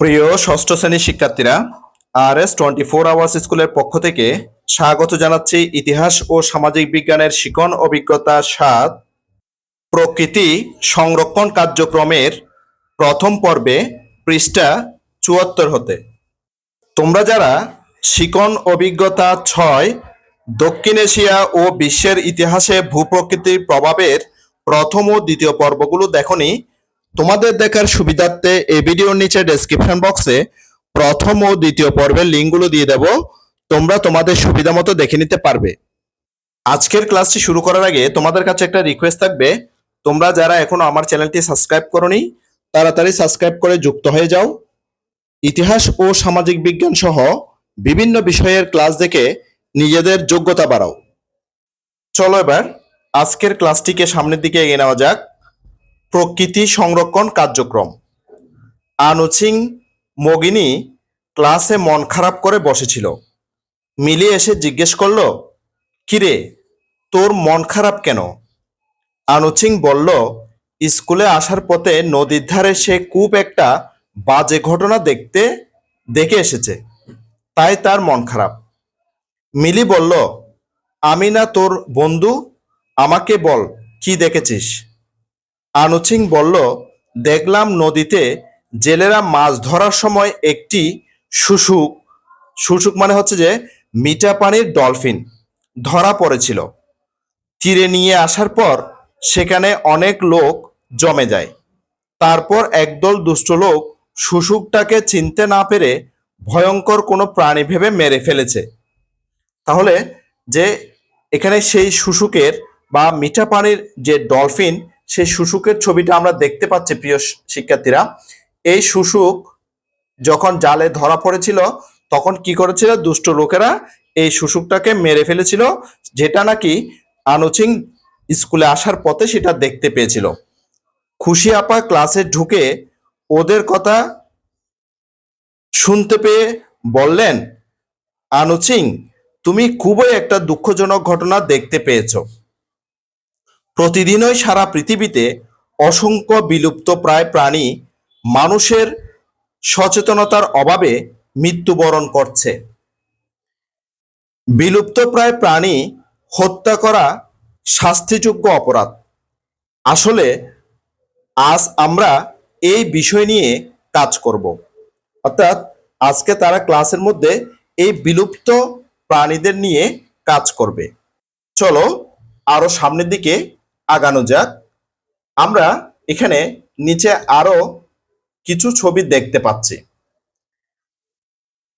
প্রিয় ষষ্ঠ শ্রেণীর শিক্ষার্থীরা, RS 24 আওয়ার্স স্কুলের পক্ষ থেকে স্বাগত জানাচ্ছি ইতিহাস ও সামাজিক বিজ্ঞানের শিখন অভিজ্ঞতা ৭ প্রকৃতি সংরক্ষণ কার্যক্রমের প্রথম পর্বে পৃষ্ঠা ৭৪ হতে। তোমরা যারা শিখন অভিজ্ঞতা ৬ দক্ষিণ এশিয়া ও বিশ্বের ইতিহাসে ভূপ্রকৃতির প্রভাবের প্রথম ও দ্বিতীয় পর্বগুলো দেখনি, তোমাদের দেখার সুবিধার্থে এই ভিডিওর নিচে ডেসক্রিপশন বক্সে প্রথম ও দ্বিতীয় পর্বের লিঙ্কগুলো দিয়ে দেব। তোমরা তোমাদের সুবিধা মতো দেখে নিতে পারবে। আজকের ক্লাসটি শুরু করার আগে তোমাদের কাছে একটা রিকোয়েস্ট থাকবে, তোমরা যারা এখনো আমার চ্যানেলটি সাবস্ক্রাইব করোনি তাড়াতাড়ি সাবস্ক্রাইব করে যুক্ত হয়ে যাও। ইতিহাস ও সামাজিক বিজ্ঞান সহ বিভিন্ন বিষয়ের ক্লাস দেখে নিজেদের যোগ্যতা বাড়াও। চলো এবার আজকের ক্লাসটিকে সামনের দিকে এগিয়ে নেওয়া যাক। প্রকৃতি সংরক্ষণ কার্যক্রম। আনুচিং মগিনী ক্লাসে মন খারাপ করে বসেছিল। মিলি এসে জিজ্ঞেস করলো, কিরে তোর মন খারাপ কেন? আনুচিং বলল, স্কুলে আসার পথে নদীর ধারে সে খুব একটা বাজে ঘটনা দেখে এসেছে, তাই তার মন খারাপ। মিলি বলল, আমি না তোর বন্ধু, আমাকে বল কি দেখেছিস? আনুচিং বলল, দেখলাম নদীতে জেলেরা মাছ ধরার সময় একটি শুশুক শুশুক মানে হচ্ছে যে মিঠা পানির ডলফিন ধরা পড়েছিল। তীরে নিয়ে আসার পর সেখানে অনেক লোক জমে যায়। তারপর একদল দুষ্ট লোক শুশুকটাকে চিনতে না পেরে ভয়ঙ্কর কোনো প্রাণী ভেবে মেরে ফেলেছে। তাহলে যে এখানে সেই শুশুকের বা মিঠা পানির যে ডলফিন, সেই শুশুকের ছবিটা আমরা দেখতে পাচ্ছি। প্রিয় শিক্ষার্থীরা, এই শুশুক যখন জালে ধরা পড়েছিল তখন কি করেছিল, দুষ্ট লোকেরা এই শুশুকটাকে মেরে ফেলেছিল, যেটা নাকি আনুচিং স্কুলে আসার পথে সেটা দেখতে পেয়েছিল। খুশি আপা ক্লাসে ঢুকে ওদের কথা শুনতে পেয়ে বললেন, আনুচিং তুমি খুবই একটা দুঃখজনক ঘটনা দেখতে পেয়েছ। প্রতিদিনই সারা পৃথিবীতে অসংখ্য বিলুপ্ত প্রায় প্রাণী মানুষের সচেতনতার অভাবে মৃত্যুবরণ করছে। বিলুপ্তপ্রায় প্রাণী হত্যা করা শাস্তিযোগ্য অপরাধ। আসলে আজ আমরা এই বিষয় নিয়ে কাজ করব। অর্থাৎ আজকে তারা ক্লাসের মধ্যে এই বিলুপ্ত প্রাণীদের নিয়ে কাজ করবে। চলো আরো সামনের দিকে আগানো যাক। আমরা এখানে নিচে আরো কিছু ছবি দেখতে পাচ্ছি।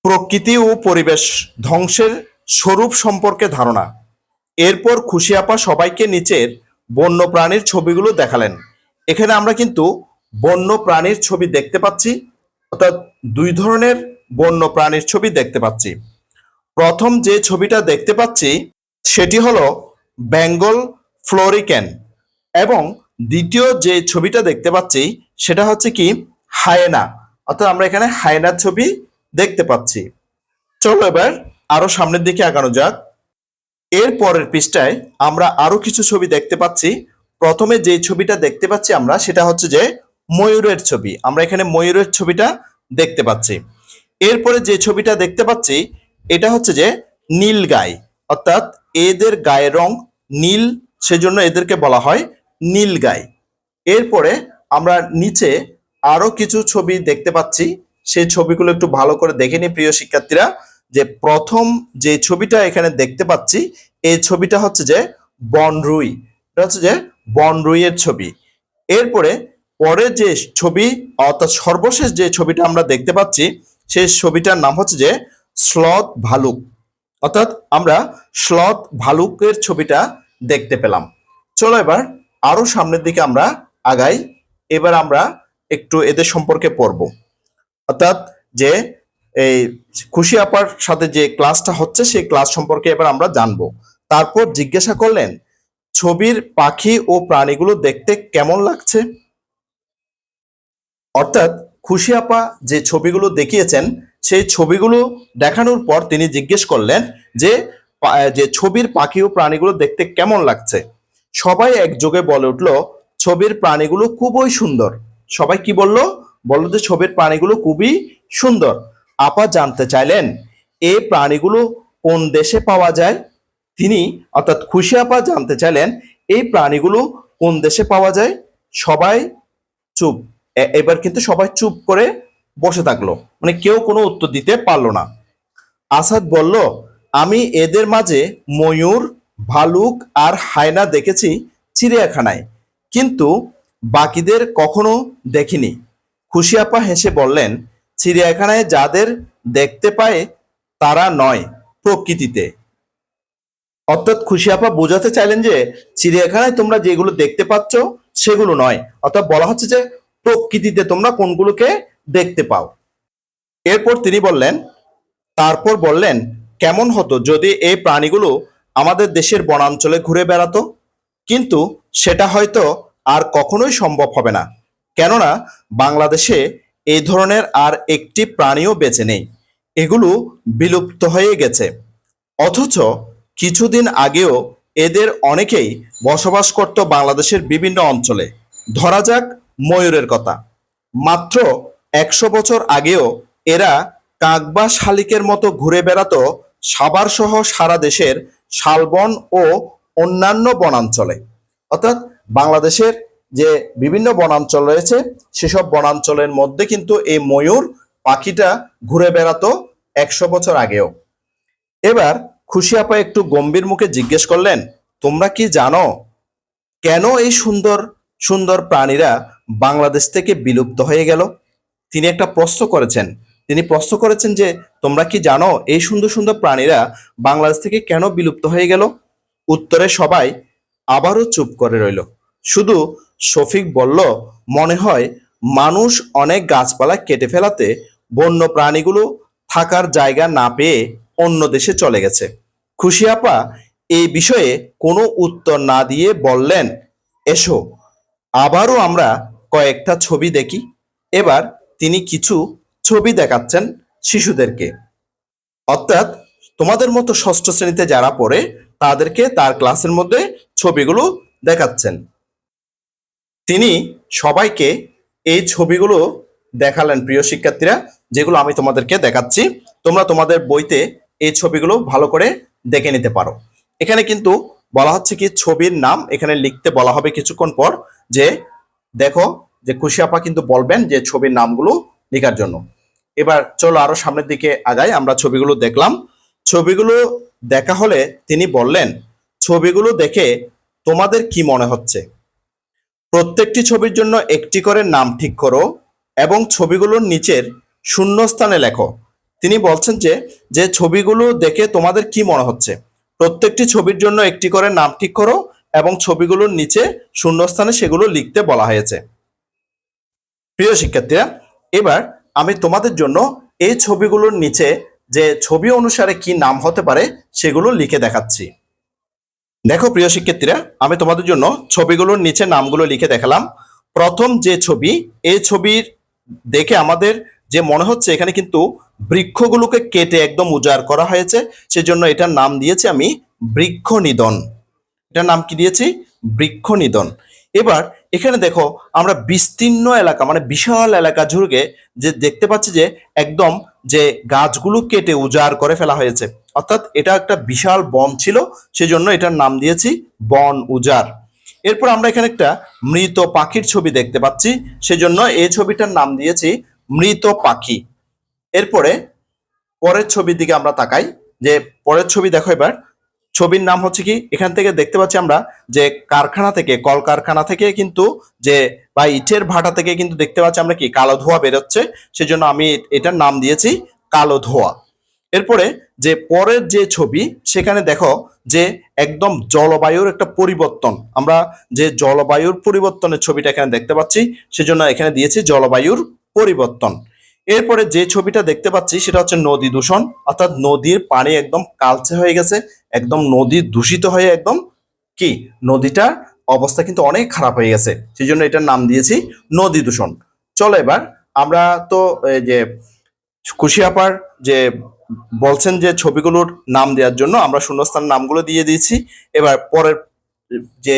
প্রকৃতি ও পরিবেশ ধ্বংসের স্বরূপ সম্পর্কে ধারণা। এরপর খুশি আপা সবাইকে নিচের বন্য প্রাণীর ছবিগুলো দেখালেন। এখানে আমরা কিন্তু বন্য প্রাণীর ছবি দেখতে পাচ্ছি, অর্থাৎ দুই ধরনের বন্য প্রাণীর ছবি দেখতে পাচ্ছি। প্রথম যে ছবিটা দেখতে পাচ্ছি সেটি হলো বেঙ্গল ফ্লোরিক্যান, এবং দ্বিতীয় যে ছবিটা দেখতে পাচ্ছি সেটা হচ্ছে কি হায়েনা, অর্থাৎ আমরা এখানে হায়েনার ছবি দেখতে পাচ্ছি। চলো এবার আরো সামনের দিকে আগানো যাক। এর পরের পৃষ্ঠায় আমরা আরো কিছু ছবি দেখতে পাচ্ছি। প্রথমে যে ছবিটা দেখতে পাচ্ছি আমরা সেটা হচ্ছে যে ময়ূরের ছবি। আমরা এখানে ময়ূরের ছবিটা দেখতে পাচ্ছি। এরপরে যে ছবিটা দেখতে পাচ্ছি এটা হচ্ছে যে নীলগাই, অর্থাৎ এদের গায়ের রং নীল, সেজন্য এদেরকে বলা হয় নীলগাই। এরপরে আমরা নিচে আরো কিছু ছবি দেখতে পাচ্ছি, সেই ছবিগুলো একটু ভালো করে দেখে নিই প্রিয় শিক্ষার্থীরা। যে প্রথম যে ছবিটা এখানে দেখতে পাচ্ছি এই ছবিটা হচ্ছে যে বনরুই, এটা হচ্ছে যে বনরুইয়ের ছবি। এরপরে পরে যে ছবি অর্থাৎ সর্বশেষ যে ছবিটা আমরা দেখতে পাচ্ছি সেই ছবিটার নাম হচ্ছে যে স্লথ ভালুক, অর্থাৎ আমরা স্লথ ভালুকের ছবিটা দেখতে পেলাম। চলো এবার আরো সামনের দিকে আমরা আগাই। এবার আমরা একটু এদের সম্পর্কে পড়ব, অর্থাৎ যে এই খুশি আপার সাথে যে ক্লাসটা হচ্ছে সেই ক্লাস সম্পর্কে এবার আমরা জানবো। তারপর জিজ্ঞাসা করলেন, ছবির পাখি ও প্রাণীগুলো দেখতে কেমন লাগছে? অর্থাৎ খুশি আপা যে ছবিগুলো দেখিয়েছেন সেই ছবিগুলো দেখানোর পর তিনি জিজ্ঞেস করলেন যে যে ছবির পাখি ও প্রাণীগুলো দেখতে কেমন লাগছে। সবাই একযোগে বলে উঠলো, ছবির প্রাণীগুলো খুবই সুন্দর। সবাই কি বলল? বলল যে ছবির প্রাণীগুলো খুবই সুন্দর। আপা জানতে চাইলেন এই প্রাণীগুলো কোন দেশে পাওয়া যায়। তিনি অর্থাৎ খুশি আপা জানতে চাইলেন এই প্রাণীগুলো কোন দেশে পাওয়া যায়। সবাই চুপ। এবার কিন্তু সবাই চুপ করে বসে থাকলো, মানে কেউ কোনো উত্তর দিতে পারলো না। আসাদ বলল, আমি এদের মাঝে ময়ূর, ভালুক আর হায়না দেখেছি চিড়িয়াখানায়, কিন্তু বাকিদের কখনো দেখিনি। খুশি আপা হেসে বললেন, চিড়িয়াখানায় যাদের দেখতে পায় তারা নয়, প্রকৃতিতে। অর্থাৎ খুশি আপা বোঝাতে চাইলেন যে চিড়িয়াখানায় তোমরা যেগুলো দেখতে পাচ্ছ সেগুলো নয়, অর্থাৎ বলা হচ্ছে যে প্রকৃতিতে তোমরা কোনগুলোকে দেখতে পাও। এরপর তিনি বললেন, তারপর বললেন, কেমন হতো যদি এই প্রাণীগুলো আমাদের দেশের বনাঞ্চলে ঘুরে বেড়াতো, কিন্তু সেটা হয়তো আর কখনোই সম্ভব হবে না, কেননা বাংলাদেশে এই ধরনের আর একটি প্রাণীও বেঁচে নেই, এগুলো বিলুপ্ত হয়ে গেছে। অথচ কিছুদিন আগেও এদের অনেকেই বসবাস করত বাংলাদেশের বিভিন্ন অঞ্চলে। ধরা যাক ময়ূরের কথা, মাত্র 100 বছর আগেও এরা কাক বা শালিকের মতো ঘুরে বেড়াতো সাভার সহ সারা দেশের শালবন ও অন্যান্য বনাঞ্চলে। অর্থাৎ বাংলাদেশের যে বিভিন্ন বনাঞ্চল রয়েছে সেসব বনাঞ্চলের মধ্যে কিন্তু এই ময়ূর পাখিটা ঘুরে বেড়াতো 100 বছর আগেও। এবার খুশি আপা একটু গম্ভীর মুখে জিজ্ঞেস করলেন, তোমরা কি জানো কেন এই সুন্দর সুন্দর প্রাণীরা বাংলাদেশ থেকে বিলুপ্ত হয়ে গেল? তিনি একটা প্রশ্ন করেছেন। তিনি প্রশ্ন করেছেন যে তোমরা কি জানো এই সুন্দর সুন্দর প্রাণীরা বাংলাদেশ থেকে কেন বিলুপ্ত হয়ে গেল? উত্তরে সবাই আবারও চুপ করে রইল। শুধু শফিক বলল, মনে হয় মানুষ অনেক গাছপালা কেটে ফেলাতে বন্য প্রাণীগুলো থাকার জায়গা না পেয়ে অন্য দেশে চলে গেছে। খুশি আপা এই বিষয়ে কোনো উত্তর না দিয়ে বললেন, এসো আবারও আমরা কয়েকটা ছবি দেখি। এবার তিনি কিছু ছবি দেখাচ্ছেন শিশুদেরকে, অর্থাৎ তোমাদের মতো ষষ্ঠ শ্রেণীতে যারা পড়ে তাদেরকে তার ক্লাসের মধ্যে ছবিগুলো দেখাচ্ছেন। তিনি সবাইকে এই ছবিগুলো দেখালেন, প্রিয় শিক্ষার্থীরা, যেগুলো আমি তোমাদেরকে দেখাচ্ছি। তোমরা তোমাদের বইতে এই ছবিগুলো ভালো করে দেখে নিতে পারো। এখানে কিন্তু বলা হচ্ছে কি ছবির নাম এখানে লিখতে বলা হবে কিছুক্ষণ পর, যে দেখো যে খুশি আপা কিন্তু বলবেন যে ছবির নামগুলো লেখার জন্য। এবার চলো আরো সামনের দিকে আগাই। আমরা ছবিগুলো দেখলাম। ছবিগুলো দেখা হলে তিনি বললেন, ছবিগুলো দেখে তোমাদের কি মনে হচ্ছে? প্রত্যেকটি ছবির জন্য একটি করে নাম ঠিক করো এবং ছবিগুলোর নিচের শূন্যস্থানে লেখো। তিনি বলছেন যে যে ছবিগুলো দেখে তোমাদের কি মনে হচ্ছে, প্রত্যেকটি ছবির জন্য একটি করে নাম ঠিক করো এবং ছবিগুলোর নিচে শূন্যস্থানে সেগুলো লিখতে বলা হয়েছে। প্রিয় শিক্ষার্থীরা, এবার আমি তোমাদের জন্য এই ছবিগুলোর নিচে যে ছবি অনুসারে কি নাম হতে পারে সেগুলো লিখে দেখাচ্ছি। দেখো প্রিয় শিক্ষার্থীরা, আমি তোমাদের জন্য ছবিগুলোর নিচে নামগুলো লিখে দেখালাম। প্রথম যে ছবি, এই ছবির দেখে আমাদের যে মনে হচ্ছে এখানে কিন্তু বৃক্ষগুলোকে কেটে একদম উজাড় করা হয়েছে, সেজন্য এটার নাম দিয়েছি আমি বৃক্ষ নিধন। এটার নাম কি দিয়েছি? বৃক্ষ নিধন। এবার এখানে দেখো আমরা বিস্তীর্ণ এলাকা মানে বিশাল এলাকা জুড়ে যে দেখতে পাচ্ছি যে একদম যে গাছগুলো কেটে উজাড় করে ফেলা হয়েছে, অর্থাৎ এটা একটা বিশাল বন ছিল, সেজন্য এটার নাম দিয়েছি বন উজাড়। এরপর আমরা এখানে একটা মৃত পাখির ছবি দেখতে পাচ্ছি, সেজন্য এই ছবিটার নাম দিয়েছি মৃত পাখি। এরপরে পরের ছবির দিকে আমরা তাকাই, যে পরের ছবি দেখো। এবার ছবির নাম হচ্ছে কি, এখান থেকে দেখতে পাচ্ছি আমরা যে কারখানা থেকে, কলকারখানা থেকে কিন্তু যে বা ইটের ভাটা থেকে কিন্তু দেখতে পাচ্ছি আমরা কি কালো ধোঁয়া বেরোচ্ছে, সেজন্য আমি এটার নাম দিয়েছি কালো ধোঁয়া। এরপরে যে পরের যে ছবি সেখানে দেখো যে একদম জলবায়ুর একটা পরিবর্তন, আমরা যে জলবায়ুর পরিবর্তনের ছবিটা এখানে দেখতে পাচ্ছি, সেজন্য এখানে দিয়েছি জলবায়ুর পরিবর্তন। এরপরে যে ছবিটা দেখতে পাচ্ছি সেটা হচ্ছে নদী দূষণ, অর্থাৎ নদীর পানি একদম কালচে হয়ে গেছে, একদম নদী দূষিত হয়ে একদম কি নদীটার অবস্থা কিন্তু অনেক খারাপ হয়ে গেছে, সেই জন্য এটার নাম দিয়েছি নদী দূষণ। চলো এবার আমরা তো যে খুশি আপার যে বলছেন যে ছবিগুলোর নাম দেওয়ার জন্য আমরা শূন্যস্থান নামগুলো দিয়ে দিয়েছি। এবার পরের যে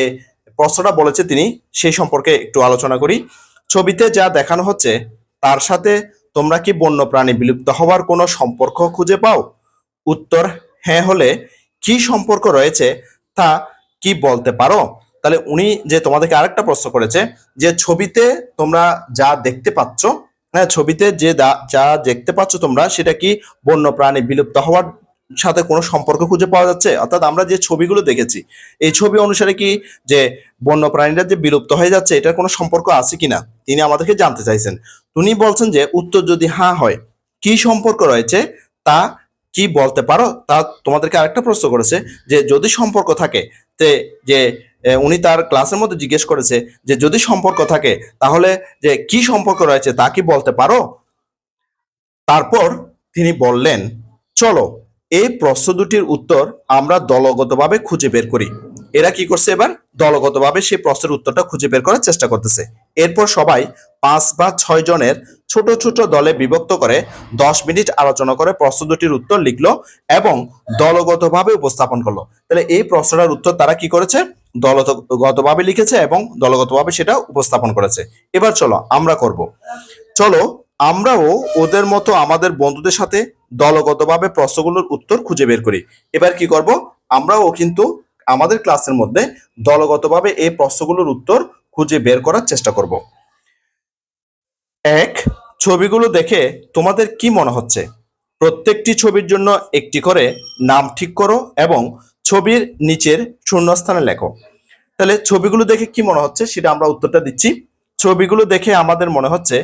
প্রশ্নটা বলেছে তিনি সেই সম্পর্কে একটু আলোচনা করি। ছবিতে যা দেখানো হচ্ছে তার সাথে তোমরা কি বন্যপ্রাণী বিলুপ্ত হওয়ার কোনো সম্পর্ক খুঁজে পাও? উত্তর হ্যাঁ হলে কি সম্পর্ক রয়েছে তা কি বলতে পারো? তাহলে উনি যে তোমাদেরকে আরেকটা প্রশ্ন করেছে যে ছবিতে তোমরা যা দেখতে পাচ্ছ, হ্যাঁ, ছবিতে যে যা দেখতে পাচ্ছ তোমরা, সেটা কি বন্যপ্রাণী বিলুপ্ত হওয়ার সাথে কোনো সম্পর্ক খুঁজে পাওয়া যাচ্ছে? অর্থাৎ আমরা যে ছবিগুলো দেখেছি, এই ছবি অনুসারে কি যে বন্যপ্রাণীরা যে বিলুপ্ত হয়ে যাচ্ছে এটার কোনো সম্পর্ক আছে কিনা তিনি আমাদেরকে জানতে চাইছেন। উনি বলছেন যে উত্তর যদি হ্যাঁ হয়, কি সম্পর্ক রয়েছে তা কি বলতে পারো? তা তোমাদেরকে আরেকটা প্রশ্ন করেছে যে যদি সম্পর্ক থাকে, তে যে উনি তার ক্লাসের মধ্যে জিজ্ঞেস করেছে যে যদি সম্পর্ক থাকে তাহলে যে কি সম্পর্ক রয়েছে তা কি বলতে পারো? তারপর তিনি বললেন, চলো এই প্রশ্ন দুটির উত্তর আমরা দলগতভাবে খুঁজে বের করি। এরা কি করছে? এবার দলগতভাবে সেই প্রশ্নের উত্তরটা খুঁজে বের করার চেষ্টা করতেছে। এরপর সবাই 5 বা 6 জনের ছোট ছোট দলে বিভক্ত করে 10 মিনিট আলোচনা করে প্রশ্ন দুটির উত্তর লিখলো এবং দলগতভাবে উপস্থাপন করলো। তাহলে এই প্রশ্নটার উত্তর তারা কি করেছে? দলগতভাবে লিখেছে এবং দলগতভাবে সেটা উপস্থাপন করেছে। এবার চলো আমরা করব। চলো আমরাও ওদের মতো আমাদের বন্ধুদের সাথে দলগতভাবে প্রশ্নগুলোর উত্তর খুঁজে বের করি। এবার কি করব? আমরাও কিন্তু আমাদের ক্লাসের মধ্যে দলগতভাবে এই প্রশ্নগুলোর উত্তর খুঁজে বের করার চেষ্টা করব। এক, ছবিগুলো দেখে তোমাদের কি মনে হচ্ছে? প্রত্যেকটি ছবির জন্য একটি করে নাম ঠিক করো এবং ছবির নিচের শূন্যস্থানে লেখো। তাহলে ছবিগুলো দেখে কি মনে হচ্ছে সেটা আমরা উত্তরটা দিচ্ছি। ছবিগুলো দেখে আমাদের মনে হচ্ছে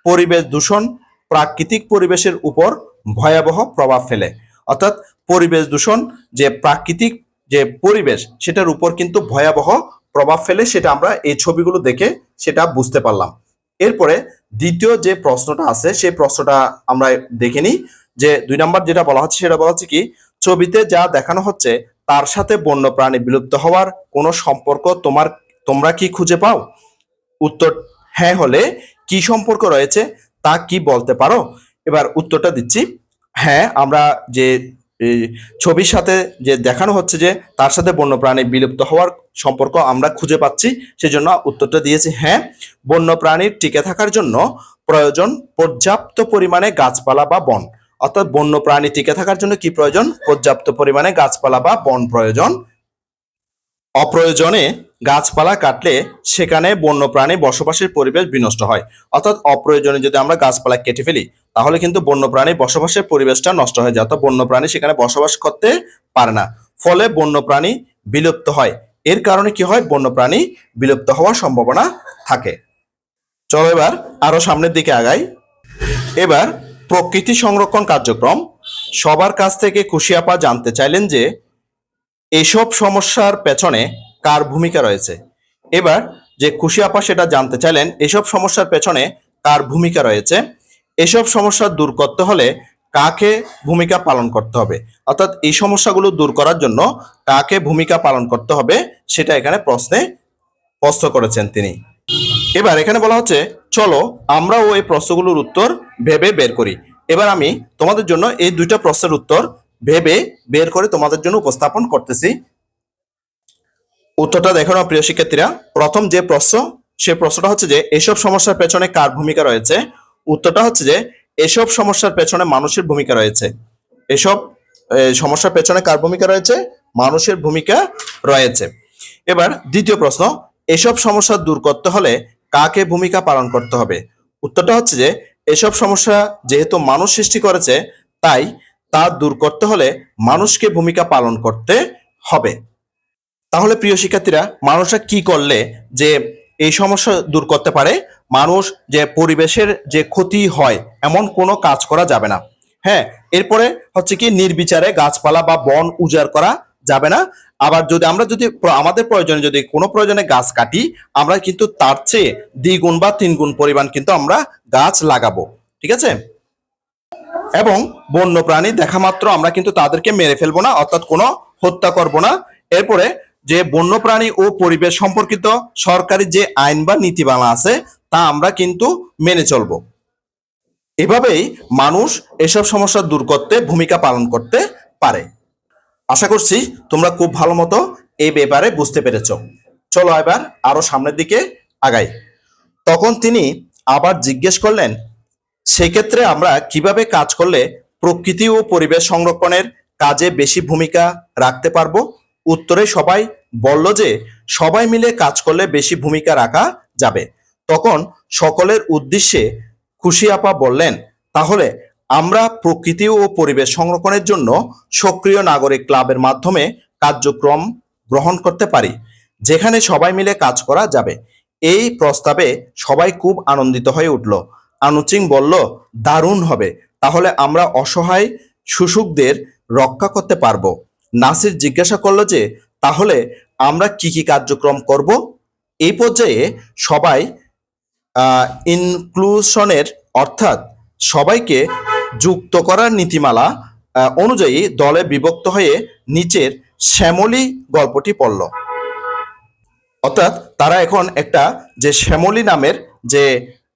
পরিবেশ দূষণ প্রাকৃতিক পরিবেশের উপর ভয়াবহ প্রভাব ফেলে। অর্থাৎ পরিবেশ দূষণ যে প্রাকৃতিক যে পরিবেশ সেটার উপর কিন্তু ভয়াবহ প্রভাব ফেলে, সেটা আমরা এই ছবিগুলো দেখে সেটা বুঝতে পারলাম। এরপরে দ্বিতীয় যে প্রশ্নটা আছে সেই প্রশ্নটা আমরা দেখে নিই। যে 2 নম্বর যেটা বলা হচ্ছে সেটা বলা হচ্ছে কি, ছবিতে যা দেখানো হচ্ছে তার সাথে বন্যপ্রাণী বিলুপ্ত হওয়ার কোনো সম্পর্ক তোমরা কি খুঁজে পাও? উত্তর হ্যাঁ হলে কি সম্পর্ক রয়েছে তা কি বলতে পারো? এবার উত্তরটা দিচ্ছি। হ্যাঁ, আমরা যে এই ছবির সাথে যে দেখানো হচ্ছে যে তার সাথে বন্যপ্রাণী বিলুপ্ত হওয়ার সম্পর্ক আমরা খুঁজে পাচ্ছি, সেজন্য উত্তরটা দিয়েছি হ্যাঁ। বন্যপ্রাণীর টিকে থাকার জন্য প্রয়োজন পর্যাপ্ত পরিমাণে গাছপালা বা বন। অর্থাৎ বন্যপ্রাণী টিকে থাকার জন্য কি প্রয়োজন? পর্যাপ্ত পরিমাণে গাছপালা বা বন প্রয়োজন। অপ্রয়োজনে গাছপালা কাটলে সেখানে বন্যপ্রাণী বসবাসের পরিবেশ বিনষ্ট হয়। অর্থাৎ অপ্রয়োজনে যদি আমরা গাছপালা কেটে ফেলি তাহলে কিন্তু বন্যপ্রাণী বসবাসের পরিবেশটা নষ্ট হয়ে যায়, অর্থাৎ বন্যপ্রাণী সেখানে বসবাস করতে পারে না, ফলে বন্যপ্রাণী বিলুপ্ত হয়। এর কারণে কি হয়? বন্যপ্রাণী বিলুপ্ত হওয়ার সম্ভাবনা থাকে। চলো এবার আরো সামনের দিকে আগাই। এবার প্রকৃতি সংরক্ষণ কার্যক্রম। সবার কাছ থেকে খুশি আপা জানতে চাইলেন যে এসব সমস্যার পেছনে কার ভূমিকা রয়েছে। এবার যে খুশি আপা সেটা জানতে চাইলেন এসব সমস্যার পেছনে কার ভূমিকা রয়েছে। এসব সমস্যা দূর করতে হলে কাকে ভূমিকা পালন করতে হবে, অর্থাৎ এই সমস্যাগুলো দূর করার জন্য কাকে ভূমিকা পালন করতে হবে সেটা এখানে প্রশ্ন করেছেন তিনি। এবার এখানে বলা হচ্ছে চলো আমরাও এই প্রশ্নগুলোর উত্তর ভেবে বের করি। এবার আমি তোমাদের জন্য এই 2টা প্রশ্নের উত্তর ভেবে বের করে তোমাদের জন্য উপস্থাপন করতেছি। উত্তরটা দেখো না প্রিয় শিক্ষার্থীরা। প্রথম যে প্রশ্ন, সে প্রশ্নটা হচ্ছে যে এসব সমস্যার পেছনে কার ভূমিকা রয়েছে। উত্তরটা হচ্ছে যে এসব সমস্যার পেছনে মানুষের ভূমিকা রয়েছে। এসব সমস্যার পেছনে কার ভূমিকা রয়েছে? মানুষের ভূমিকা রয়েছে। এবার দ্বিতীয় প্রশ্ন, এসব সমস্যা দূর করতে হলে কাকে ভূমিকা পালন করতে হবে। উত্তরটা হচ্ছে যে এসব সমস্যা যেহেতু মানুষ সৃষ্টি করেছে তাই তা দূর করতে হলে মানুষকে ভূমিকা পালন করতে হবে। তাহলে প্রিয় শিক্ষার্থীরা, মানুষরা কি করলে যে এই সমস্যা দূর করতে পারে? মানুষ যে পরিবেশের যে ক্ষতি হয় এমন কোনো কাজ করা যাবে না। হ্যাঁ, এরপরে হচ্ছে কি নির্বিচারে গাছপালা বা বন উজাড় করা যাবে না। আবার যদি আমাদের প্রয়োজনে যদি কোনো প্রয়োজনে গাছ কাটি, আমরা কিন্তু তার চেয়ে 2 গুণ বা 3 গুণ পরিমাণ কিন্তু আমরা গাছ লাগাবো। ঠিক আছে? এবং বন্য প্রাণী দেখা মাত্র আমরা কিন্তু তাদেরকে মেরে ফেলবো না, অর্থাৎ কোনো হত্যা করব না। এরপরে যে বন্যপ্রাণী ও পরিবেশ সম্পর্কিত সরকারি যে আইন বা নীতিমালা আছে তা আমরা কিন্তু মেনে চলবো। এভাবেই মানুষ এসব সমস্যা দূর করতে ভূমিকা পালন করতে পারে। আশা করছি তোমরা খুব ভালো মতো এই ব্যাপারে বুঝতে পেরেছো। চলো এবার আরো সামনের দিকে আগাই। তখন তিনি আবার জিজ্ঞেস করলেন, সেক্ষেত্রে আমরা কিভাবে কাজ করলে প্রকৃতি ও পরিবেশ সংরক্ষণের কাজে বেশি ভূমিকা রাখতে পারবো? উত্তরে সবাই বলল যে সবাই মিলে কাজ করলে বেশি ভূমিকা রাখা যাবে। তখন সকলের উদ্দেশ্যে খুশি আপা বললেন, তাহলে আমরা প্রকৃতি ও পরিবেশ সংরক্ষণের জন্য সক্রিয় নাগরিক ক্লাবের মাধ্যমে কার্যক্রম গ্রহণ করতে পারি, যেখানে সবাই মিলে কাজ করা যাবে। এই প্রস্তাবে সবাই খুব আনন্দিত হয়ে উঠল। আনুচিং বলল, দারুণ হবে, তাহলে আমরা অসহায় শুশুকদের রক্ষা করতে পারবো। নাসির জিজ্ঞাসা করলো যে তাহলে আমরা কি কি কার্যক্রম করব? এই পর্যায়ে সবাই ইনক্লুশনের অর্থাৎ সবাইকে যুক্ত করার নীতিমালা অনুযায়ী দলে বিভক্ত হয়ে নিচের শ্যামলী গল্পটি পড়ল। অর্থাৎ তারা এখন একটা যে শ্যামলী নামের যে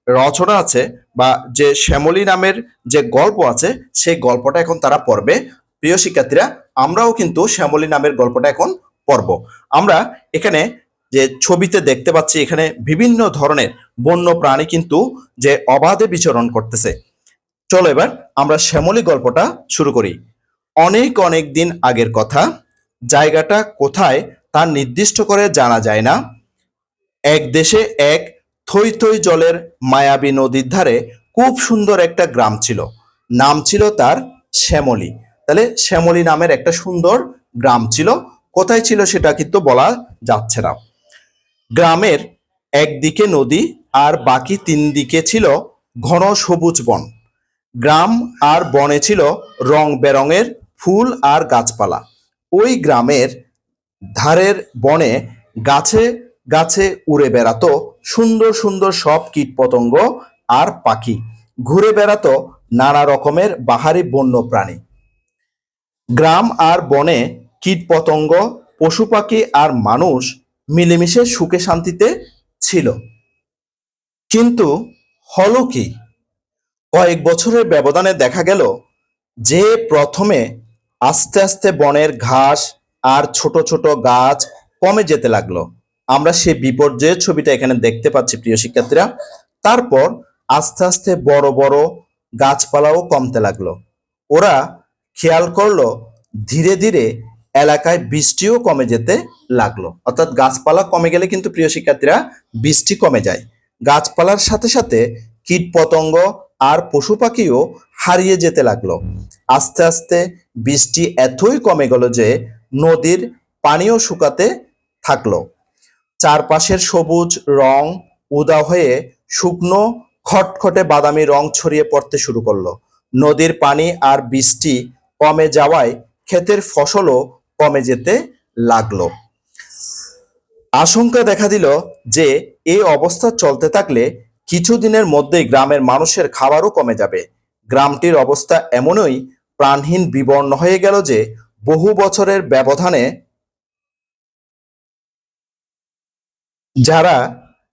রচনা আছে বা যে শ্যামলী নামের যে গল্প আছে সেই গল্পটা এখন তারা পড়বে। প্রিয় শিক্ষার্থীরা, আমরাও কিন্তু শ্যামলী নামের গল্পটা এখন পড়ব। আমরা এখানে যে ছবিতে দেখতে পাচ্ছি এখানে বিভিন্ন ধরনের বন্য প্রাণী কিন্তু যে অবাধে বিচরণ করতেছে। চলো এবার আমরা শ্যামলী গল্পটা শুরু করি। অনেক অনেক দিন আগের কথা, জায়গাটা কোথায় তা নির্দিষ্ট করে জানা যায় না। এক দেশে এক থই থই জলের মায়াবী নদীর ধারে খুব সুন্দর একটা গ্রাম ছিল। নাম ছিল তার শ্যামলী। তাহলে শ্যামলী নামের একটা সুন্দর গ্রাম ছিল। কোথায় ছিল সেটা কিন্তু বলা যাচ্ছে না। গ্রামের একদিকে নদী আর বাকি তিন দিকে ছিল ঘন সবুজ বন। গ্রাম আর বনে ছিল রং বেরঙের ফুল আর গাছপালা। ওই গ্রামের ধারের বনে গাছে গাছে উড়ে বেড়াতো সুন্দর সুন্দর সব কীটপতঙ্গ আর পাখি। ঘুরে বেড়াতো নানা রকমের বাহারি বন্য প্রাণী। গ্রাম আর বনে কীটপতঙ্গ, পশু পাখি আর মানুষ মিলেমিশে সুখে শান্তিতে ছিল। কিন্তু হলো কি, কয়েক বছরের ব্যবধানে দেখা গেল যে প্রথমে আস্তে আস্তে বনের ঘাস আর ছোট ছোট গাছ কমে যেতে লাগলো। আমরা সেই বিপর্যয়ের ছবিটা এখানে দেখতে পাচ্ছি প্রিয় শিক্ষার্থীরা। তারপর আস্তে আস্তে বড় বড় গাছপালাও কমতে লাগলো। ওরা খেয়াল করলো ধীরে ধীরে এলাকায় বৃষ্টিও কমে যেতে লাগলো। অর্থাৎ গাছপালা কমে গেলে কিন্তু প্রিয় শিক্ষার্থীরা বৃষ্টি কমে যায়। গাছপালার সাথে সাথে কীটপতঙ্গ আর পশু পাখিও হারিয়ে যেতে লাগলো। আস্তে আস্তে বৃষ্টি এতই কমে গেল যে নদীর পানিও শুকাতে থাকলো। চারপাশের সবুজ রং উধাও হয়ে শুকনো খটখটে বাদামি রং ছড়িয়ে পড়তে শুরু করলো। নদীর পানি আর বৃষ্টি কমে যাওয়ায় ক্ষেতের ফসলও কমে যেতে লাগলো। আশঙ্কা দেখা দিল যে এই অবস্থা চলতে থাকলে কিছুদিনের মধ্যেই গ্রামের মানুষের খাবারও কমে যাবে। গ্রামটির অবস্থা এমনই প্রাণহীন বিবর্ণ হয়ে গেল যে বহু বছরের ব্যবধানে যারা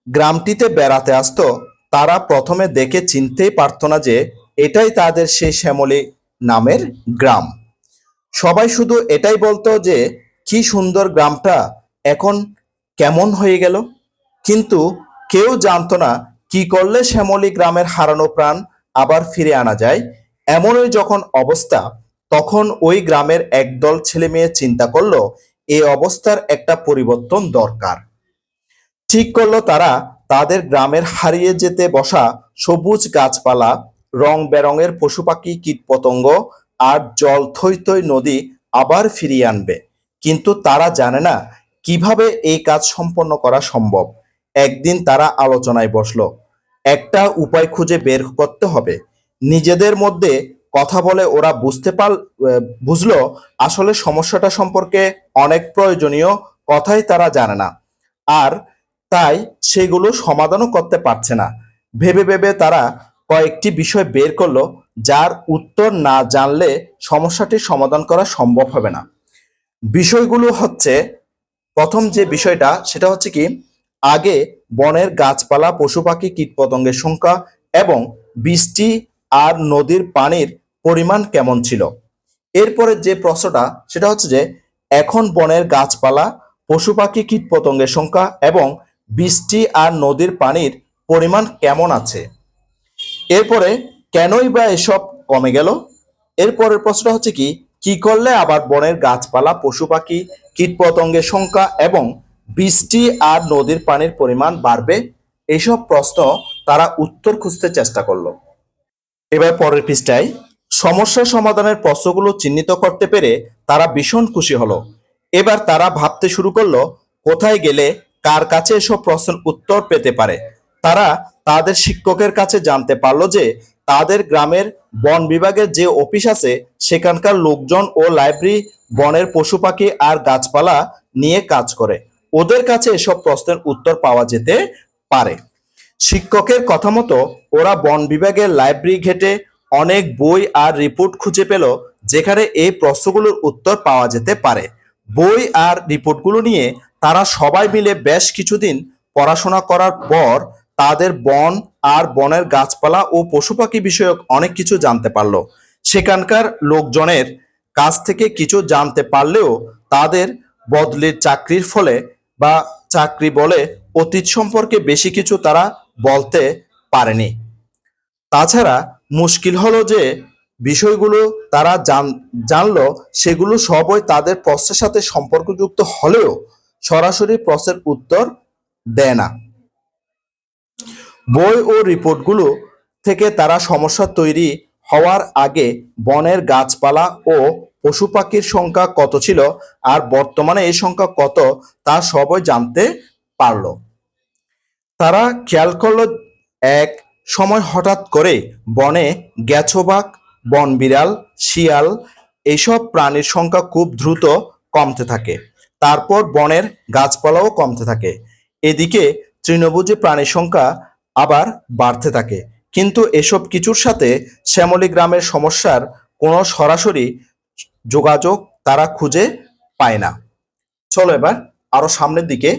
গ্রামটিতে বেড়াতে আসতো তারা প্রথমে দেখে চিনতেই পারত না যে এটাই তাদের সেই শ্যামলী নামের গ্রাম। সবাই শুধু এটাই বলতো যে কি সুন্দর গ্রামটা এখন কেমন হয়ে গেল। কিন্তু কেউ জানতো না কি করলে শ্যামলী গ্রামের হারানো প্রাণ আবার ফিরে আনা যায়। এমনই যখন অবস্থা, তখন ওই গ্রামের একদল ছেলে মেয়ে চিন্তা করলো এই অবস্থার একটা পরিবর্তন দরকার। ঠিক করলো তারা তাদের গ্রামের হারিয়ে যেতে বসা সবুজ গাছপালা, রং বেরঙের পশু পাখি, কীটপতঙ্গ আর জল থই থই নদী আবার ফিরিয়ে আনবে। কিন্তু তারা জানে না কিভাবে এই কাজ সম্পন্ন করা সম্ভব। একদিন তারা আলোচনায় বসলো, একটা উপায় খুঁজে বের করতে হবে। নিজেদের মধ্যে কথা বলে ওরা বুঝলো আসলে সমস্যাটা সম্পর্কে অনেক প্রয়োজনীয় কথাই তারা জানে না, আর তাই সেগুলো সমাধানও করতে পারছে না। ভেবে ভেবে তারা কয়েকটি বিষয় বের করলো যার উত্তর না জানলে সমস্যাটির সমাধান করা সম্ভব হবে না। বিষয়গুলো হচ্ছে, প্রথম যে বিষয়টা সেটা হচ্ছে কি, আগে বনের গাছপালা, পশু পাখি, কীটপতঙ্গের সংখ্যা এবং বৃষ্টি আর নদীর পানির পরিমাণ কেমন ছিল। এরপরে যে প্রশ্নটা সেটা হচ্ছে যে এখন বনের গাছপালা, পশু পাখি, কীটপতঙ্গের সংখ্যা এবং বৃষ্টি আর নদীর পানির পরিমাণ কেমন আছে। এরপরে কেনই বা এসব কমে গেল? এরপরের প্রশ্নটা হচ্ছে কি, কি করলে আবার বনের গাছপালা, পশু পাখি, কীটপতঙ্গের সংখ্যা এবং বৃষ্টি আর নদীর পানির পরিমাণ বাড়বে? এইসব প্রশ্ন তারা উত্তর খুঁজতে চেষ্টা করলো। এবার পরের পৃষ্ঠায় সমস্যা সমাধানের প্রশ্নগুলো চিহ্নিত করতে পেরে তারা ভীষণ খুশি হলো। এবার তারা ভাবতে শুরু করলো কোথায় গেলে কার কাছে এসব প্রশ্নের উত্তর পেতে পারে। তারা তাদের শিক্ষকের কাছে জানতে পারলো যে তাদের গ্রামের বন বিভাগের যে অফিস আছে সেখানকার লোকজন ও লাইব্রেরি বনের পশু পাখি আর গাছপালা নিয়ে কাজ করে, ওদের কাছে এসব প্রশ্নের উত্তর পাওয়া যেতে পারে। শিক্ষকের কথা মতো ওরা বন বিভাগের লাইব্রেরি ঘেঁটে অনেক বই আর রিপোর্ট খুঁজে পেল যেখানে এই প্রশ্নগুলোর উত্তর পাওয়া যেতে পারে। বই আর রিপোর্টগুলো নিয়ে তারা সবাই মিলে বেশ কিছুদিন পড়াশোনা করার পর তাদের বন আর বনের গাছপালা ও পশু পাখি বিষয়ক অনেক কিছু জানতে পারলো। সেখানকার লোকজনের কাছ থেকে কিছু জানতে পারলেও তাদের বদলির চাকরির ফলে বা চাকরি বলে অতীত সম্পর্কে বেশি কিছু তারা বলতে পারেনি। তাছাড়া মুশকিল হলো যে বিষয়গুলো তারা জানলো সেগুলো সবই তাদের প্রশ্নের সাথে সম্পর্কযুক্ত হলেও সরাসরি প্রশ্নের উত্তর দেয় না। বই ও রিপোর্টগুলো থেকে তারা সমস্যা তৈরি হওয়ার আগে বনের গাছপালা ও পশু পাখির সংখ্যা কত ছিল আর বর্তমানে এই সংখ্যা কত তা সবই জানতে পারলো। তারা খেয়াল করলো এক সময় হঠাৎ করে বনে গেছোবাঘ, বনবিড়াল, শিয়াল এইসব প্রাণীর সংখ্যা খুব দ্রুত কমতে থাকে। তারপর বনের গাছপালাও কমতে থাকে। এদিকে তৃণভোজী প্রাণীর সংখ্যা আবার বাড়তে থাকে। কিন্তু এসব কিছুর সাথে শ্যামলী গ্রামের সমস্যার কোনো সরাসরি যোগাযোগ তারা খুঁজে পায় না। চলো এবার আরো সামনের দিকে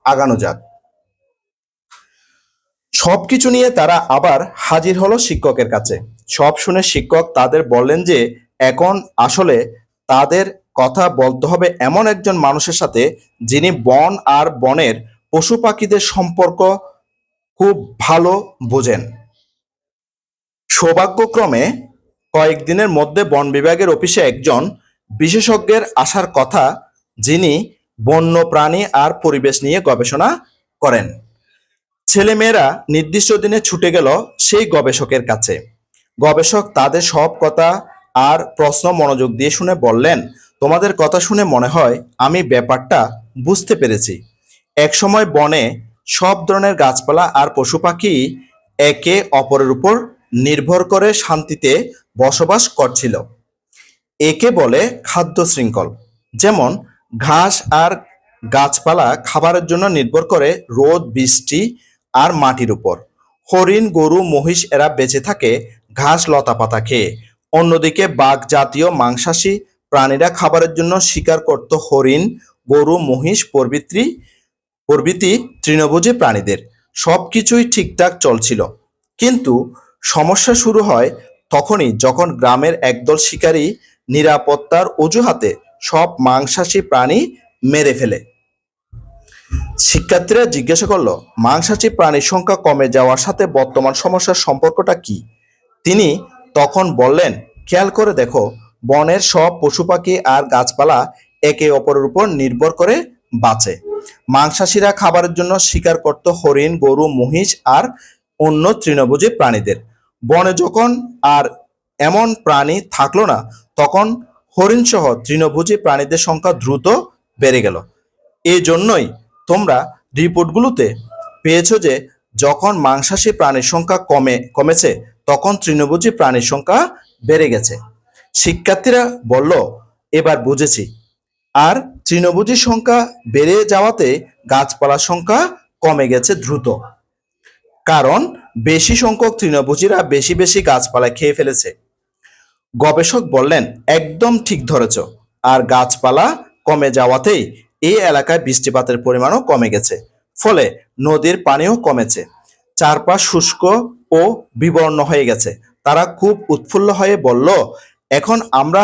আগানো যাক। সবকিছু নিয়ে তারা আবার হাজির হলো শিক্ষকের কাছে। সব শুনে শিক্ষক তাদের বললেন যে এখন আসলে তাদের কথা বলতে হবে এমন একজন মানুষের সাথে যিনি বন আর বনের পশু পাখিদের সম্পর্ক খুব ভালো বোঝেন। সৌভাগ্যক্রমে কয়েকদিনের মধ্যে বন বিভাগের অফিসে একজন বিশেষজ্ঞের আসার কথা, যিনি বন্য প্রাণী আর পরিবেশ নিয়ে গবেষণা করেন। ছেলেমেয়েরা নির্দিষ্ট দিনে ছুটে গেল সেই গবেষকের কাছে। গবেষক তাদের সব কথা আর প্রশ্ন মনোযোগ দিয়ে শুনে বললেন, তোমাদের কথা শুনে মনে হয় আমি ব্যাপারটা বুঝতে পেরেছি। একসময় বনে সব ধরনের গাছপালা আর পশু পাখি একে অপরের উপর নির্ভর করে শান্তিতে বসবাস করছিল। একে বলে খাদ্য শৃঙ্খল। যেমন ঘাস আর গাছপালা খাবারের জন্য নির্ভর করে রোদ, বৃষ্টি আর মাটির উপর। হরিণ, গরু, মহিষ এরা বেঁচে থাকে ঘাস, লতাপাতা খেয়ে। অন্যদিকে বাঘ জাতীয় মাংসাশী প্রাণীরা খাবারের জন্য শিকার করত হরিণ, গরু, মহিষ প্রভৃতি তৃণভোজী প্রাণীদের। সবকিছুই ঠিকঠাক চলছিল। কিন্তু সমস্যা শুরু হয় তখনই যখন গ্রামের একদল শিকারী নিরাপত্তার অজুহাতে সব মাংসাশী প্রাণী মেরে ফেলে। শিক্ষার্থীরা জিজ্ঞাসা করলো, মাংসাশী প্রাণীর সংখ্যা কমে যাওয়ার সাথে বর্তমান সমস্যার সম্পর্কটা কি? তিনি তখন বললেন, খেয়াল করে দেখো, বনের সব পশু পাখি আর গাছপালা একে অপরের উপর নির্ভর করে বাঁচে। মাংসাশীরা খাবারের জন্য শিকার করত হরিণ, গরু, মহিষ আর অন্য তৃণভোজী প্রাণীদের। বনে যখন আর এমন প্রাণী থাকলো না, তখন হরিণসহ তৃণভোজী প্রাণীদের সংখ্যা দ্রুত বেড়ে গেল। এই জন্যই তোমরা রিপোর্টগুলোতে পেয়েছো যে যখন মাংসাশী প্রাণীর সংখ্যা কমেছে তখন তৃণভোজী প্রাণীর সংখ্যা বেড়ে গেছে। শিক্ষার্থীরা বলল, এবার বুঝেছি। আর তৃণভোজীর সংখ্যা বেড়ে যাওয়াতে গাছপালার সংখ্যা কমে গেছে দ্রুত, কারণ বেশি সংখ্যক তৃণভোজীরা বেশি বেশি গাছপালা খেয়ে ফেলেছে। গবেষক বললেন, একদম ঠিক ধরেছ। আর গাছপালা কমে যাওয়াতেই এই এলাকায় বৃষ্টিপাতের পরিমাণও কমে গেছে, ফলে নদীর পানিও কমেছে। চারপাশ শুষ্ক ও বিবর্ণ হয়ে গেছে। তারা খুব উৎফুল্ল হয়ে বলল, এখন আমরা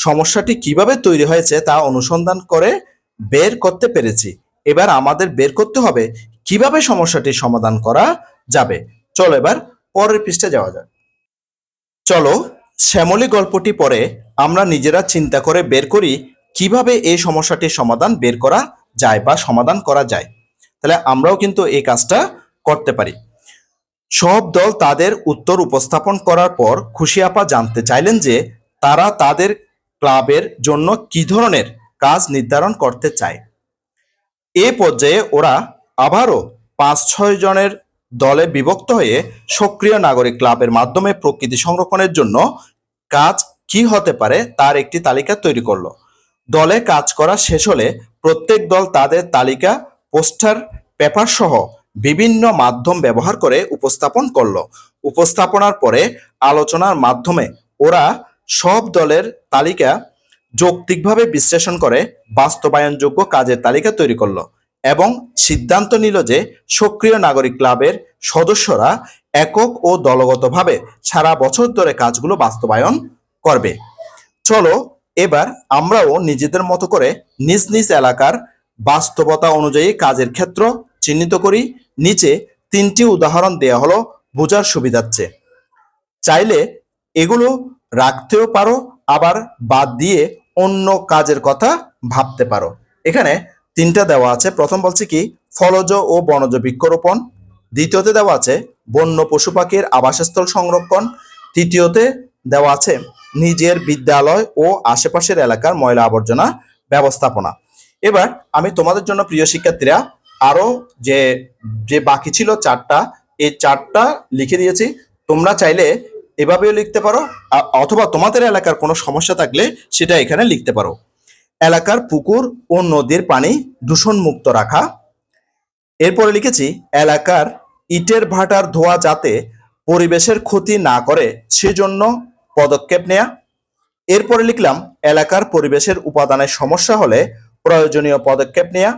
সমস্যাটি কিভাবে তৈরি হয়েছে তা অনুসন্ধান করে বের করতে পেরেছি। এবার আমাদের বের করতে হবে কিভাবে সমস্যাটির সমাধান করা যাবে। চলো এবার পরের পৃষ্ঠে যাওয়া যাক। চলো শ্যামলী গল্পটি পড়ে আমরা নিজেরা চিন্তা করে বের করি কিভাবে এই সমস্যাটির সমাধান বের করা যায় বা সমাধান করা যায়। তাহলে আমরাও কিন্তু এই কাজটা করতে পারি। সব দল তাদের উত্তর উপস্থাপন করার পর খুশি আপা জানতে চাইলেন যে তারা তাদের ক্লাবের জন্য কি ধরনের কাজ নির্ধারণ করতে চায়। এ পর্যায়ে ওরা আবারও ৫-৬ জনের দলে বিভক্ত হয়ে সক্রিয় নাগরিক ক্লাবের মাধ্যমে প্রকৃতি সংরক্ষণের জন্য কাজ কি হতে পারে তার একটি তালিকা তৈরি করলো। দলে কাজ করা শেষ হলে প্রত্যেক দল তাদের তালিকা পোস্টার, পেপার সহ বিভিন্ন মাধ্যম ব্যবহার করে উপস্থাপন করলো। উপস্থাপনার পরে আলোচনার মাধ্যমে ওরা সব দলের তালিকা যৌক্তিকভাবে বিশ্লেষণ করে বাস্তবায়নযোগ্য কাজের তালিকা তৈরি করলো এবং সিদ্ধান্ত নিল যে সক্রিয় নাগরিক ক্লাবের সদস্যরা একক ও দলগতভাবে সারা বছর ধরে কাজগুলো বাস্তবায়ন করবে। চলো এবার আমরাও নিজেদের মতো করে নিজ নিজ এলাকার বাস্তবতা অনুযায়ী কাজের ক্ষেত্র চিহ্নিত করি। নিচে 3টি উদাহরণ দেওয়া হলো বোঝার সুবিধার্থে। চাইলে এগুলো রাখতেও পারো, আবার বাদ দিয়ে অন্য কাজের কথা ভাবতে পারো। এখানে 3টা দেওয়া আছে। প্রথম বলছে কি ফলজ ও বনজ বৃক্ষরোপণ, দ্বিতীয়তে দেওয়া আছে বন্য পশু পাখির আবাসস্থল সংরক্ষণ, তৃতীয়তে দেওয়া আছে নিজের বিদ্যালয় ও আশেপাশের এলাকার ময়লা আবর্জনা ব্যবস্থাপনা। এবার আমি তোমাদের জন্য প্রিয় শিক্ষার্থীরা আরো যে যে বাকি ছিল 4টা, এই 4টা লিখে দিয়েছি। তোমরা চাইলে এভাবেও লিখতে পারো অথবা তোমাদের এলাকার কোনো সমস্যা থাকলে সেটা এখানে লিখতে পারো। এলাকার পুকুর ও নদীর পানি দূষণ মুক্ত রাখা। এরপরে লিখেছি এলাকার ইটের ভাটার ধোঁয়া যাতে পরিবেশের ক্ষতি না করে সেজন্য পদক্ষেপ নেয়া। এরপরে লিখলাম এলাকার পরিবেশের উপাদানের সমস্যা হলে প্রয়োজনীয় পদক্ষেপ নেয়া।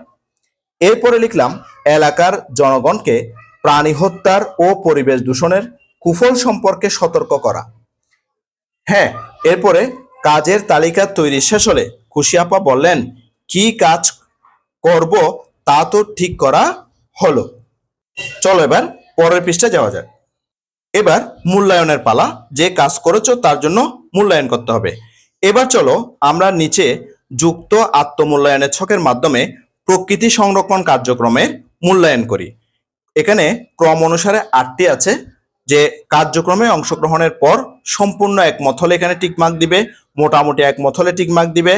এরপরে লিখলাম এলাকার জনগণকে প্রাণী হত্যার ও পরিবেশ দূষণের কুফল সম্পর্কে সতর্ক করা। হ্যাঁ, এরপরে কাজের তালিকা তৈরি শেষ হলে খুশি আপা বললেন কি কাজ করব তা তো ঠিক করা হলো। চলো এবার পরের পৃষ্ঠা যাওয়া যাক। এবার মূল্যায়নের পালা। যে কাজ করেছো তার জন্য মূল্যায়ন করতে হবে। এবার চলো আমরা নিচে যুক্ত আত্মমূল্যায়নের ছকের মাধ্যমে প্রকৃতি সংরক্ষণ কার্যক্রমের মূল্যায়ন করি। এখানে ক্রম অনুসারে 8টি আছে। যে কার্যক্রমে অংশগ্রহণের পর সম্পূর্ণ একমত হলে এখানে টিকমার্ক দিবে, মোটামুটি একমত হলে টিকমার্ক দিবে,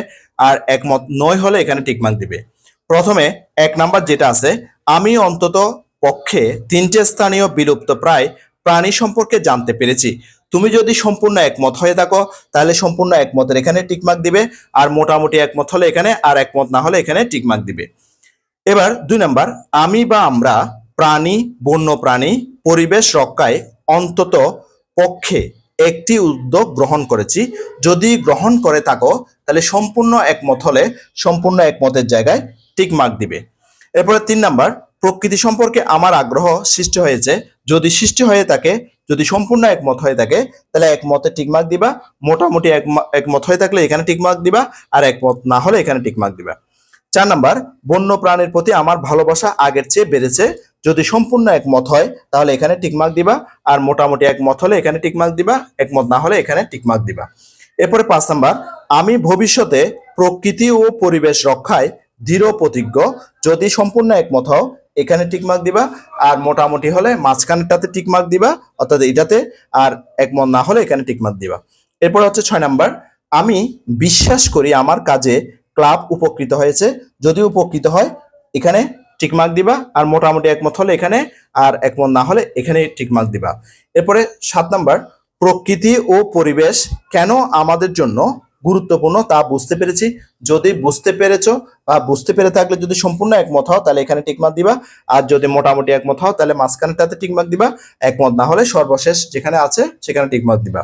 আর একমত নয় হলে এখানে টিকমার্ক দিবে। প্রথমে 1 নাম্বার যেটা আছে, আমি অন্তত পক্ষে 3টে স্থানীয় বিলুপ্ত প্রায় প্রাণী সম্পর্কে জানতে পেরেছি। তুমি যদি সম্পূর্ণ একমত হয়ে থাকো তাহলে সম্পূর্ণ একমতের এখানে টিকমার্ক দিবে, আর মোটামুটি একমত হলে এখানে, আর একমত না হলে এখানে টিকমার্ক দিবে। এবার 2 নাম্বার, আমি বা আমরা প্রাণী, বন্য প্রাণী পরিবেশ রক্ষায় অন্তত পক্ষে একটি উদ্যোগ গ্রহণ করেছি। যদি গ্রহণ করে থাকো তাহলে সম্পূর্ণ একমত হলে সম্পূর্ণ একমতের জায়গায় টিকমার্ক দিবে। এরপরে 3 নাম্বার, প্রকৃতি সম্পর্কে আমার আগ্রহ সৃষ্টি হয়েছে। যদি সৃষ্টি হয়ে থাকে, যদি সম্পূর্ণ একমত হয়ে থাকে তাহলে একমতে টিকমার্ক দিবা, মোটামুটি একমত হয়ে থাকলে এখানে টিকমার্ক দিবা, আর একমত না হলে এখানে টিকমার্ক দিবা। 4 নাম্বার, বন্য প্রাণীর প্রতি আমার ভালোবাসা আগের চেয়ে বেড়েছে। যদি সম্পূর্ণ একমত হয় তাহলে এখানে টিকমার্ক দিবা, আর মোটামুটি একমত হলে এখানে টিকমার্ক দিবা, একমত না হলে এখানে টিকমার্ক দিবা। এরপরে 5 নাম্বার, আমি ভবিষ্যতে প্রকৃতি ও পরিবেশ রক্ষায় দৃঢ় প্রতিজ্ঞ। যদি সম্পূর্ণ একমত হও এখানে টিকমার্ক দিবা, আর মোটামুটি হলে মাঝখানটাতে টিকমার্ক দিবা অর্থাৎ এটাতে, আর একমত না হলে এখানে টিকমার্ক দিবা। এরপর হচ্ছে 6 নাম্বার, আমি বিশ্বাস করি আমার কাজে ক্লাব উপকৃত হয়েছে। যদি উপকৃত হয় এখানে টিকমার্ক দিবা, আর মোটামুটি একমত হলে এখানে, আর একমত না হলে এখানে টিকমার্ক দিবা। এরপরে 7 নাম্বার, প্রকৃতি ও পরিবেশ কেন আমাদের জন্য গুরুত্বপূর্ণ তা বুঝতে পেরেছি। যদি বুঝতে পেরেছো বা বুঝতে পেরে থাকলে যদি সম্পূর্ণ একমত হও তাহলে এখানে টিকমার্ক দিবা, আর যদি মোটামুটি একমত হও তাহলে মাঝখানটাতে টিকমার্ক দিবা, একমত না হলে সর্বশেষ যেখানে আছে সেখানে টিকমার্ক দিবা।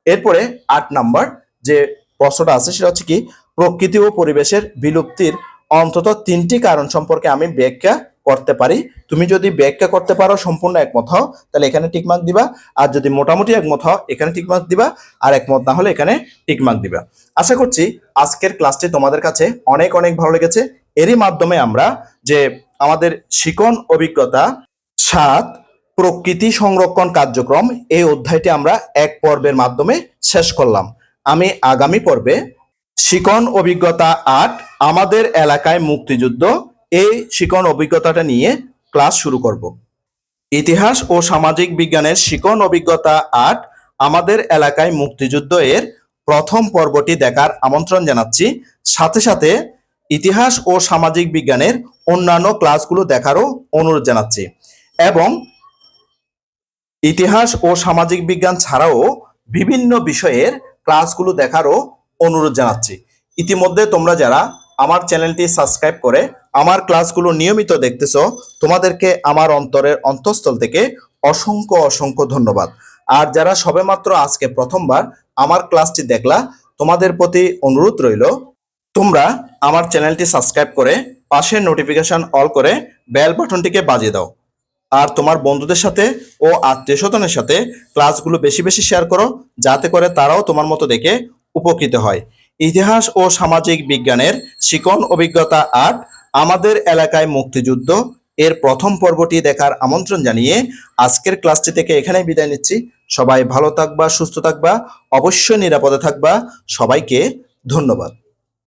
এরপরে 8 নাম্বার যে প্রশ্নটা আছে সেটা হচ্ছে কি, প্রকৃতি ও পরিবেশের বিলুপ্তির অন্তত 3টি কারণ সম্পর্কে আমি ব্যাখ্যা করতে পারি। তুমি যদি ব্যাখ্যা করতে পারো সম্পূর্ণ একমত হও তাহলে এখানে টিকমার্ক দিবা, আর যদি মোটামুটি একমত হও এখানে টিকমার্ক দিবা, আর একমত না হলে এখানে টিকমার্ক দিবা। আশা করছি আজকের ক্লাসটি তোমাদের কাছে অনেক অনেক ভালো লেগেছে। এরই মাধ্যমে আমরা যে আমাদের শিখন অভিজ্ঞতা 7 প্রকৃতি সংরক্ষণ কার্যক্রম এই অধ্যায়টি আমরা এক পর্বের মাধ্যমে শেষ করলাম। আমি আগামী পর্বে শিকন অভিজ্ঞতা ৮ আমাদের এলাকায় মুক্তিযুদ্ধ এই শিকন অভিজ্ঞতাটা নিয়ে ক্লাস শুরু করব। ইতিহাস ও সামাজিক বিজ্ঞানের শিকন অভিজ্ঞতা ৮ আমাদের এলাকায় মুক্তিযুদ্ধ এর প্রথম পর্বটি দেখার আমন্ত্রণ জানাচ্ছি। সাথে সাথে ইতিহাস ও সামাজিক বিজ্ঞানের অন্যান্য ক্লাসগুলো দেখারও অনুরোধ জানাচ্ছি এবং ইতিহাস ও সামাজিক বিজ্ঞান ছাড়াও বিভিন্ন বিষয়ের ক্লাসগুলো দেখারও অনুরোধ জানাচ্ছি। ইতিমধ্যে তোমরা যারা আমার চ্যানেলটি সাবস্ক্রাইব করে আমার ক্লাসগুলো নিয়মিত দেখতেছো, তোমাদেরকে আমার অন্তরের অন্তঃস্থল থেকে অসংখ্য অসংখ্য ধন্যবাদ। আর যারা সবেমাত্র আজকে প্রথমবার আমার ক্লাসটি দেখলা, তোমাদের প্রতি অনুরোধ রইল তোমরা আমার চ্যানেলটি সাবস্ক্রাইব করে পাশের নোটিফিকেশন অল করে বেল বাটনটিকে বাজিয়ে দাও। আর তোমার বন্ধুদের সাথে ও আত্মীয় স্বজনের সাথে ক্লাসগুলো বেশি বেশি শেয়ার করো, যাতে করে তারাও তোমার মতো দেখে উপকৃত হয়। ইতিহাস ও সামাজিক বিজ্ঞানের শিকন অভিজ্ঞতা ৮ আমাদের এলাকায় মুক্তিযুদ্ধ এর প্রথম পর্বটি দেখার আমন্ত্রণ জানিয়ে আজকের ক্লাসটি থেকে এখানেই বিদায় নিচ্ছি। সবাই ভালো থাকবা, সুস্থ থাকবা, অবশ্যই নিরাপদে থাকবা। সবাইকে ধন্যবাদ।